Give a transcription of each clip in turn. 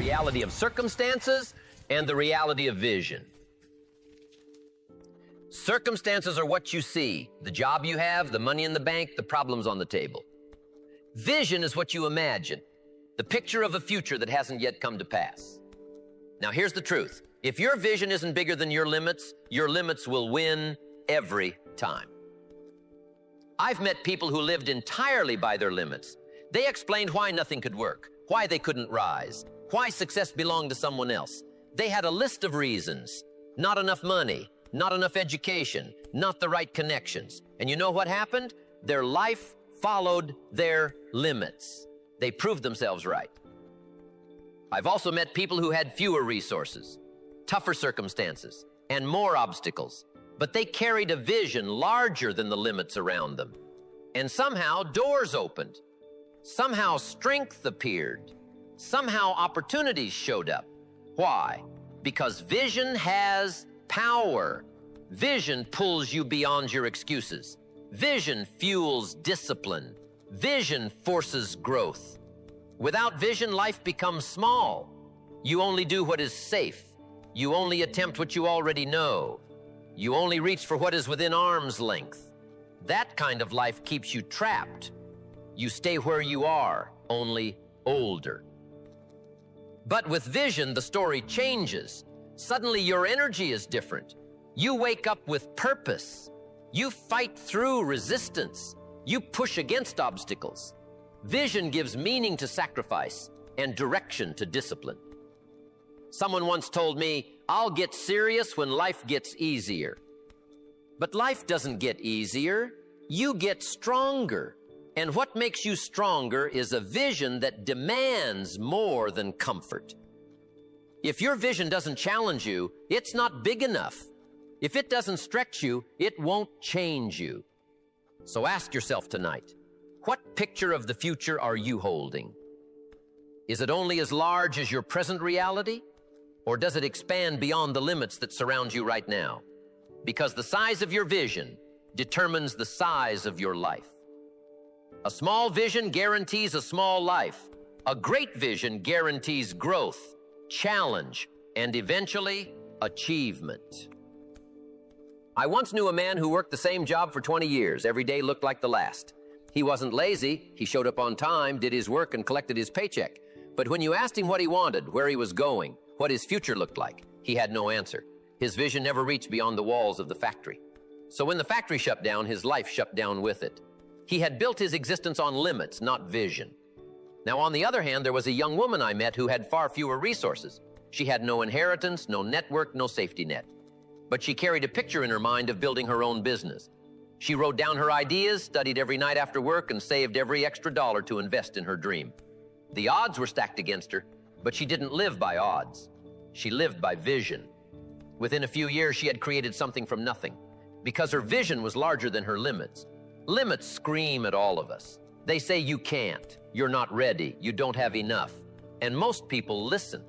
reality of circumstances and the reality of vision. Circumstances are what you see, the job you have, the money in the bank, the problems on the table. Vision is what you imagine, the picture of a future that hasn't yet come to pass. Now here's the truth. If your vision isn't bigger than your limits will win every time. I've met people who lived entirely by their limits. They explained why nothing could work, why they couldn't rise, why success belonged to someone else. They had a list of reasons. Not enough money, not enough education, not the right connections. And you know what happened? Their life followed their limits. They proved themselves right. I've also met people who had fewer resources, tougher circumstances, and more obstacles, but they carried a vision larger than the limits around them. And somehow doors opened. Somehow strength appeared. Somehow opportunities showed up. Why? Because vision has power. Vision pulls you beyond your excuses. Vision fuels discipline. Vision forces growth. Without vision, life becomes small. You only do what is safe. You only attempt what you already know. You only reach for what is within arm's length. That kind of life keeps you trapped. You stay where you are, only older. But with vision, the story changes. Suddenly your energy is different. You wake up with purpose. You fight through resistance. You push against obstacles. Vision gives meaning to sacrifice and direction to discipline. Someone once told me, I'll get serious when life gets easier. But life doesn't get easier. You get stronger. And what makes you stronger is a vision that demands more than comfort. If your vision doesn't challenge you, it's not big enough. If it doesn't stretch you, it won't change you. So ask yourself tonight, what picture of the future are you holding? Is it only as large as your present reality? Or does it expand beyond the limits that surround you right now? Because the size of your vision determines the size of your life. A small vision guarantees a small life. A great vision guarantees growth, challenge, and eventually achievement. I once knew a man who worked the same job for 20 years. Every day looked like the last. He wasn't lazy. He showed up on time, did his work, and collected his paycheck. But when you asked him what he wanted, where he was going, what his future looked like, he had no answer. His vision never reached beyond the walls of the factory. So when the factory shut down, his life shut down with it. He had built his existence on limits, not vision. Now, on the other hand, there was a young woman I met who had far fewer resources. She had no inheritance, no network, no safety net. But she carried a picture in her mind of building her own business. She wrote down her ideas, studied every night after work, and saved every extra dollar to invest in her dream. The odds were stacked against her, but she didn't live by odds. She lived by vision. Within a few years, she had created something from nothing, because her vision was larger than her limits. Limits scream at all of us. They say you can't, you're not ready, you don't have enough. And most people listen.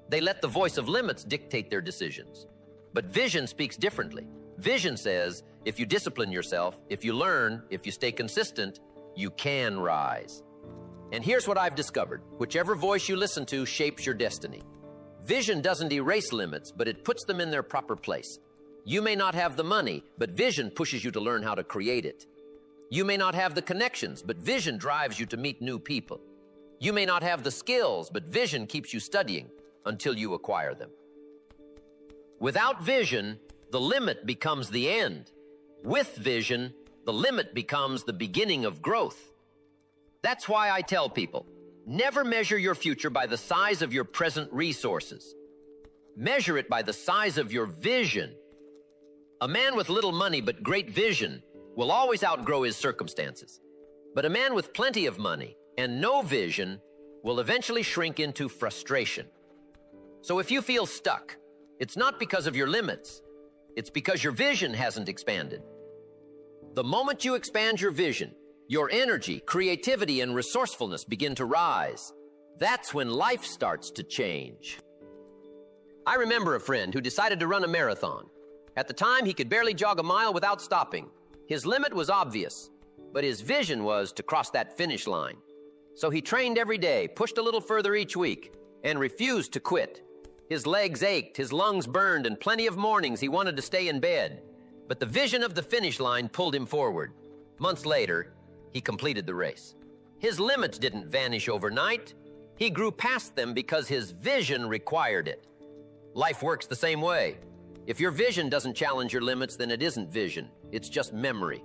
They let the voice of limits dictate their decisions. But vision speaks differently. Vision says, if you discipline yourself, if you learn, if you stay consistent, you can rise. And here's what I've discovered. Whichever voice you listen to shapes your destiny. Vision doesn't erase limits, but it puts them in their proper place. You may not have the money, but vision pushes you to learn how to create it. You may not have the connections, but vision drives you to meet new people. You may not have the skills, but vision keeps you studying until you acquire them. Without vision, the limit becomes the end. With vision, the limit becomes the beginning of growth. That's why I tell people, never measure your future by the size of your present resources. Measure it by the size of your vision. A man with little money but great vision will always outgrow his circumstances. But a man with plenty of money and no vision will eventually shrink into frustration. So if you feel stuck, it's not because of your limits. It's because your vision hasn't expanded. The moment you expand your vision, your energy, creativity, and resourcefulness begin to rise. That's when life starts to change. I remember a friend who decided to run a marathon. At the time, he could barely jog a mile without stopping. His limit was obvious, but his vision was to cross that finish line. So he trained every day, pushed a little further each week. and refused to quit. His legs ached, his lungs burned, and plenty of mornings he wanted to stay in bed. But the vision of the finish line pulled him forward. Months later, he completed the race. His limits didn't vanish overnight. He grew past them because his vision required it. Life works the same way. If your vision doesn't challenge your limits, then it isn't vision. It's just memory.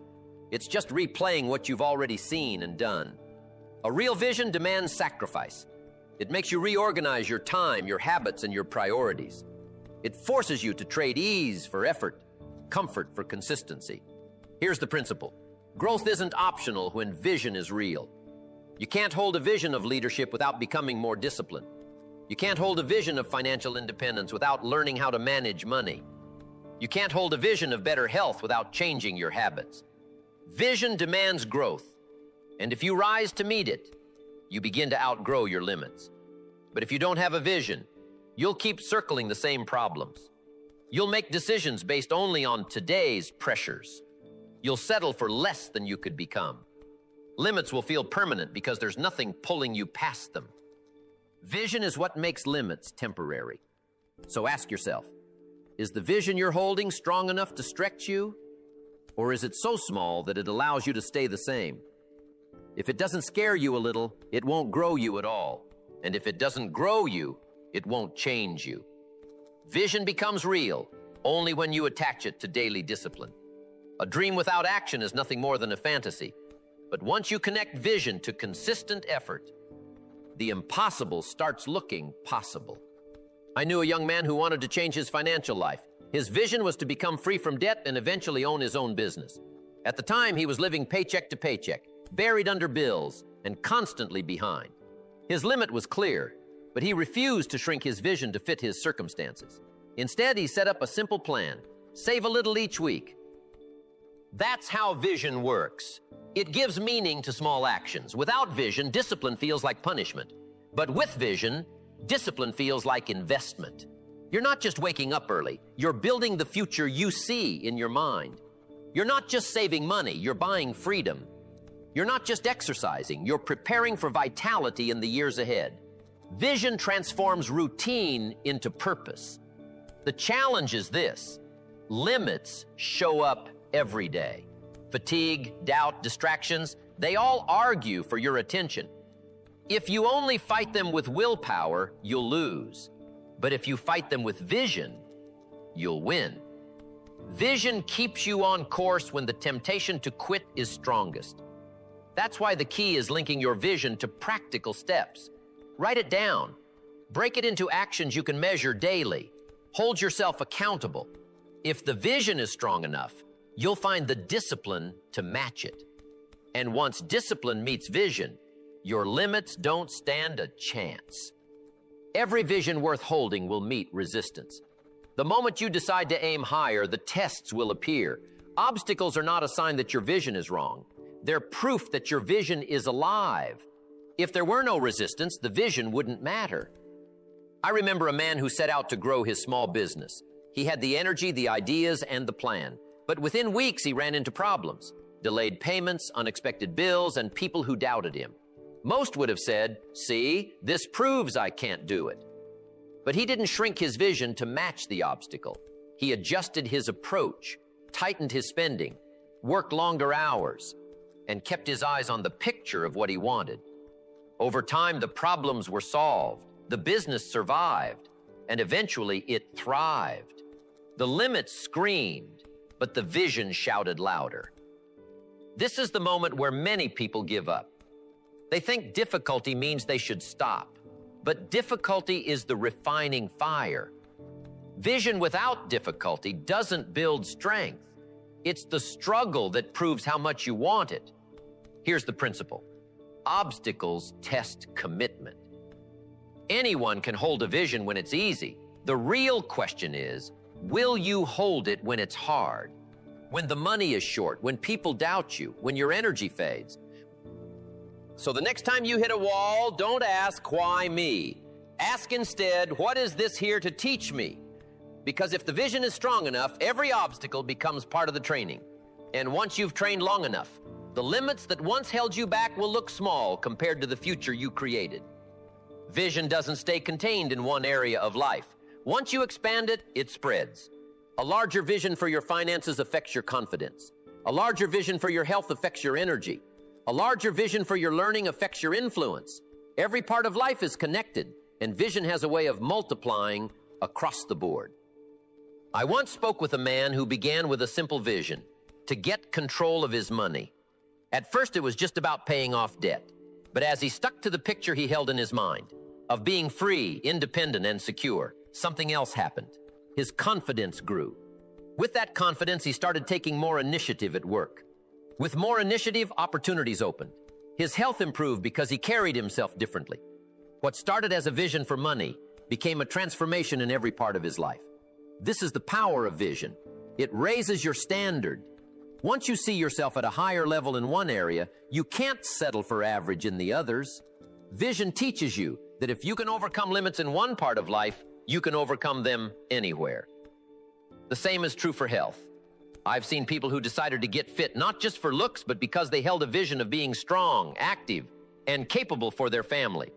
It's just replaying what you've already seen and done. A real vision demands sacrifice. It makes you reorganize your time, your habits, and your priorities. It forces you to trade ease for effort, comfort for consistency. Here's the principle. Growth isn't optional when vision is real. You can't hold a vision of leadership without becoming more disciplined. You can't hold a vision of financial independence without learning how to manage money. You can't hold a vision of better health without changing your habits. Vision demands growth, and if you rise to meet it, you begin to outgrow your limits. But if you don't have a vision, you'll keep circling the same problems. You'll make decisions based only on today's pressures. You'll settle for less than you could become. Limits will feel permanent because there's nothing pulling you past them. Vision is what makes limits temporary. So ask yourself, is the vision you're holding strong enough to stretch you? Or is it so small that it allows you to stay the same? If it doesn't scare you a little, it won't grow you at all. And if it doesn't grow you, it won't change you. Vision becomes real only when you attach it to daily discipline. A dream without action is nothing more than a fantasy. But once you connect vision to consistent effort, the impossible starts looking possible. I knew a young man who wanted to change his financial life. His vision was to become free from debt and eventually own his own business. At the time, he was living paycheck to paycheck, buried under bills, and constantly behind. His limit was clear, but he refused to shrink his vision to fit his circumstances. Instead, he set up a simple plan: save a little each week. That's how vision works. It gives meaning to small actions. Without vision, discipline feels like punishment. But with vision, discipline feels like investment. You're not just waking up early. You're building the future you see in your mind. You're not just saving money. You're buying freedom. You're not just exercising. You're preparing for vitality in the years ahead. Vision transforms routine into purpose. The challenge is this: limits show up every day. Fatigue, doubt, distractions, they all argue for your attention. If you only fight them with willpower, you'll lose. But if you fight them with vision, you'll win. Vision keeps you on course when the temptation to quit is strongest. That's why the key is linking your vision to practical steps. Write it down. Break it into actions you can measure daily. Hold yourself accountable. If the vision is strong enough, you'll find the discipline to match it. And once discipline meets vision, your limits don't stand a chance. Every vision worth holding will meet resistance. The moment you decide to aim higher, the tests will appear. Obstacles are not a sign that your vision is wrong. They're proof that your vision is alive. If there were no resistance, the vision wouldn't matter. I remember a man who set out to grow his small business. He had the energy, the ideas, and the plan. But within weeks, he ran into problems: delayed payments, unexpected bills, and people who doubted him. Most would have said, "See, this proves I can't do it." But he didn't shrink his vision to match the obstacle. He adjusted his approach, tightened his spending, worked longer hours, and kept his eyes on the picture of what he wanted. Over time, the problems were solved, the business survived, and eventually it thrived. The limits screamed, but the vision shouted louder. This is the moment where many people give up. They think difficulty means they should stop, but difficulty is the refining fire. Vision without difficulty doesn't build strength. It's the struggle that proves how much you want it. Here's the principle: obstacles test commitment. Anyone can hold a vision when it's easy. The real question is, will you hold it when it's hard? When the money is short, when people doubt you, when your energy fades. So the next time you hit a wall, don't ask, "Why me?" Ask instead, "What is this here to teach me?" Because if the vision is strong enough, every obstacle becomes part of the training. And once you've trained long enough, the limits that once held you back will look small compared to the future you created. Vision doesn't stay contained in one area of life. Once you expand it, it spreads. A larger vision for your finances affects your confidence. A larger vision for your health affects your energy. A larger vision for your learning affects your influence. Every part of life is connected, and vision has a way of multiplying across the board. I once spoke with a man who began with a simple vision: to get control of his money. At first, it was just about paying off debt. But as he stuck to the picture he held in his mind of being free, independent, and secure, something else happened. His confidence grew. With that confidence, he started taking more initiative at work. With more initiative, opportunities opened. His health improved because he carried himself differently. What started as a vision for money became a transformation in every part of his life. This is the power of vision. It raises your standard. Once you see yourself at a higher level in one area, you can't settle for average in the others. Vision teaches you that if you can overcome limits in one part of life, you can overcome them anywhere. The same is true for health. I've seen people who decided to get fit not just for looks, but because they held a vision of being strong, active, and capable for their family.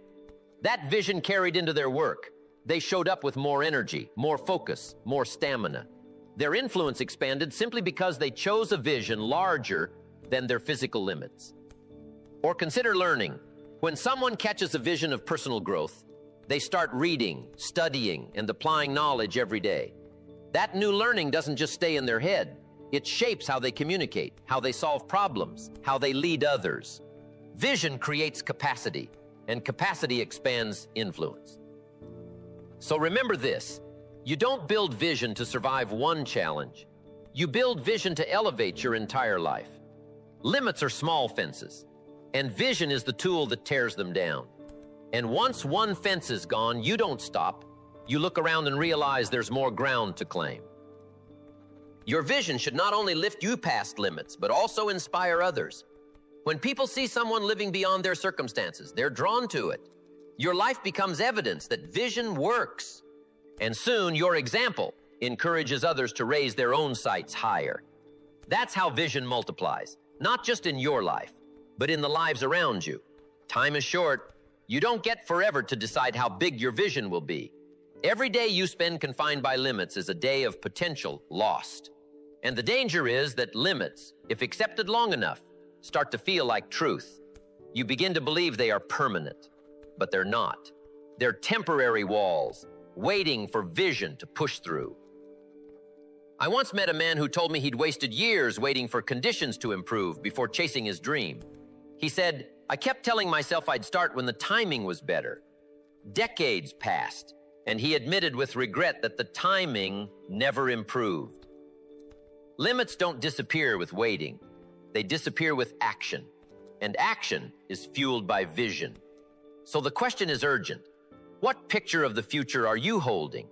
That vision carried into their work. They showed up with more energy, more focus, more stamina. Their influence expanded simply because they chose a vision larger than their physical limits. Or consider learning. When someone catches a vision of personal growth, they start reading, studying, and applying knowledge every day. That new learning doesn't just stay in their head. It shapes how they communicate, how they solve problems, how they lead others. Vision creates capacity, and capacity expands influence. So remember this: you don't build vision to survive one challenge. You build vision to elevate your entire life. Limits are small fences, and vision is the tool that tears them down. And once one fence is gone, you don't stop. You look around and realize there's more ground to claim. Your vision should not only lift you past limits, but also inspire others. When people see someone living beyond their circumstances, they're drawn to it. Your life becomes evidence that vision works. And soon, your example encourages others to raise their own sights higher. That's how vision multiplies, not just in your life, but in the lives around you. Time is short. You don't get forever to decide how big your vision will be. Every day you spend confined by limits is a day of potential lost. And the danger is that limits, if accepted long enough, start to feel like truth. You begin to believe they are permanent, but they're not. They're temporary walls, waiting for vision to push through. I once met a man who told me he'd wasted years waiting for conditions to improve before chasing his dream. He said, "I kept telling myself I'd start when the timing was better." Decades passed, and he admitted with regret that the timing never improved. Limits don't disappear with waiting. They disappear with action, and action is fueled by vision. So the question is urgent. What picture of the future are you holding?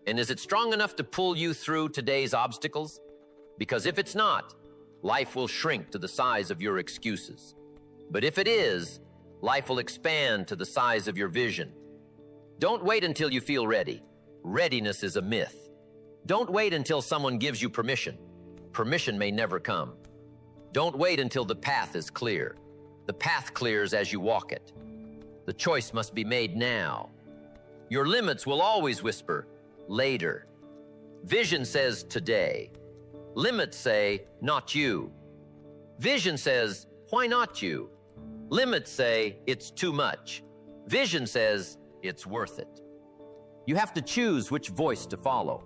And is it strong enough to pull you through today's obstacles? Because if it's not, life will shrink to the size of your excuses. But if it is, life will expand to the size of your vision. Don't wait until you feel ready. Readiness is a myth. Don't wait until someone gives you permission. Permission may never come. Don't wait until the path is clear. The path clears as you walk it. The choice must be made now. Your limits will always whisper, later. Vision says today. Limits say, not you. Vision says, why not you? Limits say, it's too much. Vision says, it's worth it. You have to choose which voice to follow.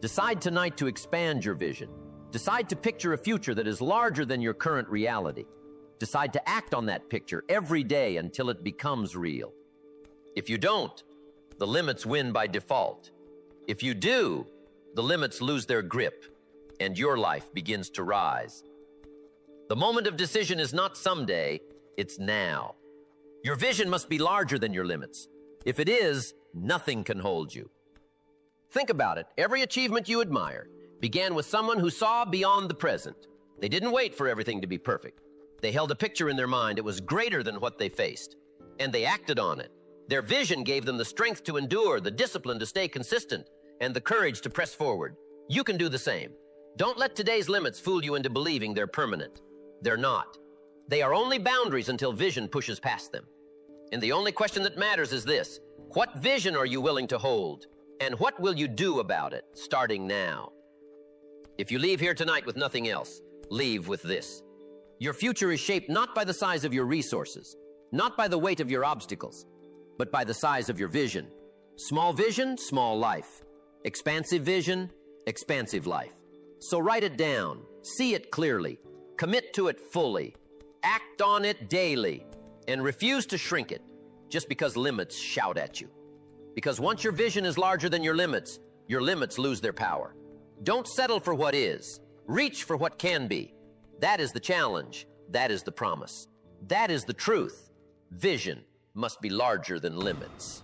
Decide tonight to expand your vision. Decide to picture a future that is larger than your current reality. Decide to act on that picture every day until it becomes real. If you don't, the limits win by default. If you do, the limits lose their grip, and your life begins to rise. The moment of decision is not someday, it's now. Your vision must be larger than your limits. If it is, nothing can hold you. Think about it. Every achievement you admire began with someone who saw beyond the present. They didn't wait for everything to be perfect. They held a picture in their mind. It was greater than what they faced, and they acted on it. Their vision gave them the strength to endure, the discipline to stay consistent, and the courage to press forward. You can do the same. Don't let today's limits fool you into believing they're permanent. They're not. They are only boundaries until vision pushes past them. And the only question that matters is this: what vision are you willing to hold? And what will you do about it, starting now? If you leave here tonight with nothing else, leave with this. Your future is shaped not by the size of your resources, not by the weight of your obstacles, but by the size of your vision. Small vision, small life. Expansive vision, expansive life. So write it down, see it clearly, commit to it fully, act on it daily, and refuse to shrink it just because limits shout at you. Because once your vision is larger than your limits lose their power. Don't settle for what is. Reach for what can be. That is the challenge. That is the promise. That is the truth. Vision must be larger than limits.